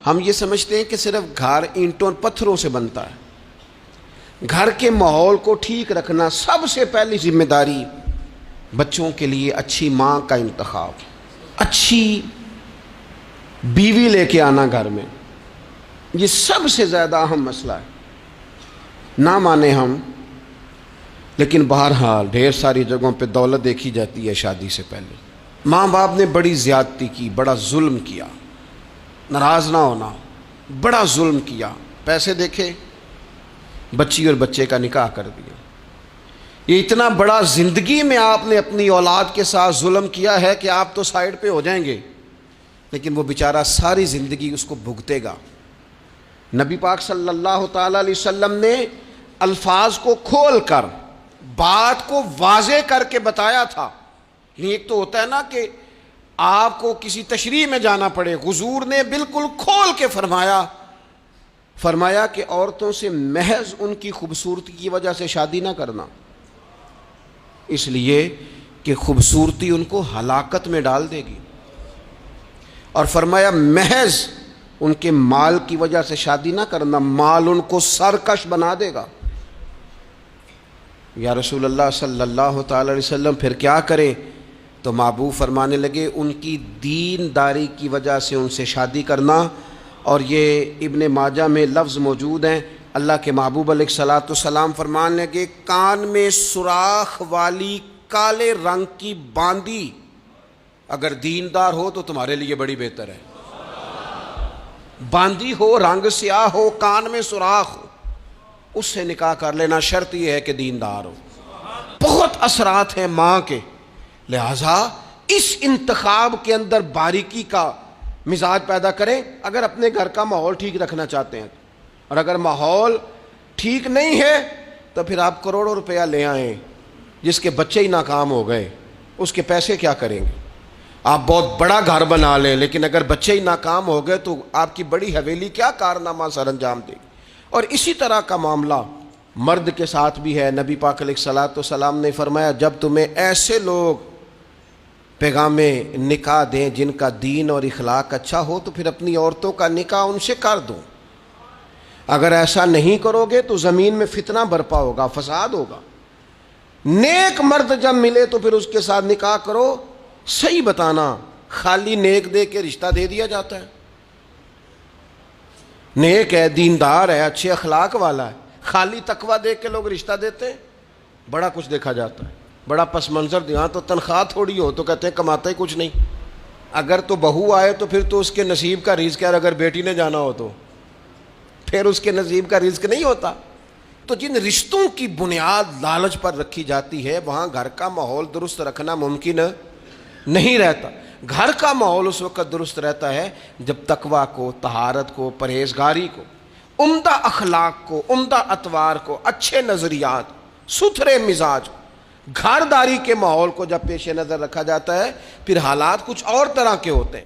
ہم یہ سمجھتے ہیں کہ صرف گھر اینٹوں اور پتھروں سے بنتا ہے۔ گھر کے ماحول کو ٹھیک رکھنا سب سے پہلی ذمہ داری بچوں کے لیے اچھی ماں کا انتخاب، اچھی بیوی لے کے آنا گھر میں، یہ سب سے زیادہ اہم مسئلہ ہے۔ نہ مانے ہم، لیکن بہرحال ڈھیر ساری جگہوں پہ دولت دیکھی جاتی ہے شادی سے پہلے۔ ماں باپ نے بڑی زیادتی کی، بڑا ظلم کیا، ناراض نہ ہونا، بڑا ظلم کیا۔ پیسے دیکھے، بچی اور بچے کا نکاح کر دیا۔ یہ اتنا بڑا زندگی میں آپ نے اپنی اولاد کے ساتھ ظلم کیا ہے کہ آپ تو سائیڈ پہ ہو جائیں گے، لیکن وہ بیچارہ ساری زندگی اس کو بھگتے گا۔ نبی پاک صلی اللہ تعالیٰ علیہ وسلم نے الفاظ کو کھول کر بات کو واضح کر کے بتایا تھا۔ ایک تو ہوتا ہے نا کہ آپ کو کسی تشریح میں جانا پڑے، حضور نے بالکل کھول کے فرمایا کہ عورتوں سے محض ان کی خوبصورتی کی وجہ سے شادی نہ کرنا، اس لیے کہ خوبصورتی ان کو ہلاکت میں ڈال دے گی، اور فرمایا محض ان کے مال کی وجہ سے شادی نہ کرنا، مال ان کو سرکش بنا دے گا۔ یا رسول اللہ صلی اللہ تعالی علیہ وسلم پھر کیا کریں؟ تو محبوب فرمانے لگے ان کی دین داری کی وجہ سے ان سے شادی کرنا۔ اور یہ ابن ماجہ میں لفظ موجود ہیں، اللہ کے محبوب علیہ الصلوۃ والسلام فرمانے لگے کان میں سوراخ والی کالے رنگ کی باندی اگر دیندار ہو تو تمہارے لیے بڑی بہتر ہے۔ باندی ہو، رنگ سیاہ ہو، کان میں سوراخ ہو، اس سے نکاح کر لینا، شرط یہ ہے کہ دیندار ہو۔ بہت اثرات ہیں ماں کے، لہذا اس انتخاب کے اندر باریکی کا مزاج پیدا کریں اگر اپنے گھر کا ماحول ٹھیک رکھنا چاہتے ہیں۔ اور اگر ماحول ٹھیک نہیں ہے تو پھر آپ کروڑوں روپیہ لے آئیں، جس کے بچے ہی ناکام ہو گئے اس کے پیسے کیا کریں گے؟ آپ بہت بڑا گھر بنا لیں، لیکن اگر بچے ہی ناکام ہو گئے تو آپ کی بڑی حویلی کیا کارنامہ سر انجام دے گی؟ اور اسی طرح کا معاملہ مرد کے ساتھ بھی ہے۔ نبی پاک علیہ الصلوۃ والسلام نے فرمایا جب تمہیں ایسے لوگ پیغام نکاح دیں جن کا دین اور اخلاق اچھا ہو تو پھر اپنی عورتوں کا نکاح ان سے کر دو۔ اگر ایسا نہیں کرو گے تو زمین میں فتنہ برپا ہوگا، فساد ہوگا۔ نیک مرد جب ملے تو پھر اس کے ساتھ نکاح کرو۔ صحیح بتانا، خالی نیک دے کے رشتہ دے دیا جاتا ہے؟ نیک ہے، دیندار ہے، اچھے اخلاق والا ہے، خالی تقویٰ دیکھ کے لوگ رشتہ دیتے ہیں؟ بڑا کچھ دیکھا جاتا ہے، بڑا پس منظر دیا تو تنخواہ تھوڑی ہو تو کہتے ہیں کماتا ہی کچھ نہیں۔ اگر تو بہو آئے تو پھر تو اس کے نصیب کا رزق ہے، اور اگر بیٹی نے جانا ہو تو پھر اس کے نصیب کا رزق نہیں ہوتا۔ تو جن رشتوں کی بنیاد لالچ پر رکھی جاتی ہے وہاں گھر کا ماحول درست رکھنا ممکن نہیں رہتا۔ گھر کا ماحول اس وقت درست رہتا ہے جب تقویٰ کو، طہارت کو، پرہیزگاری کو، عمدہ اخلاق کو، عمدہ اطوار کو، اچھے نظریات، ستھرے مزاج، گھرداری کے ماحول کو جب پیش نظر رکھا جاتا ہے، پھر حالات کچھ اور طرح کے ہوتے ہیں۔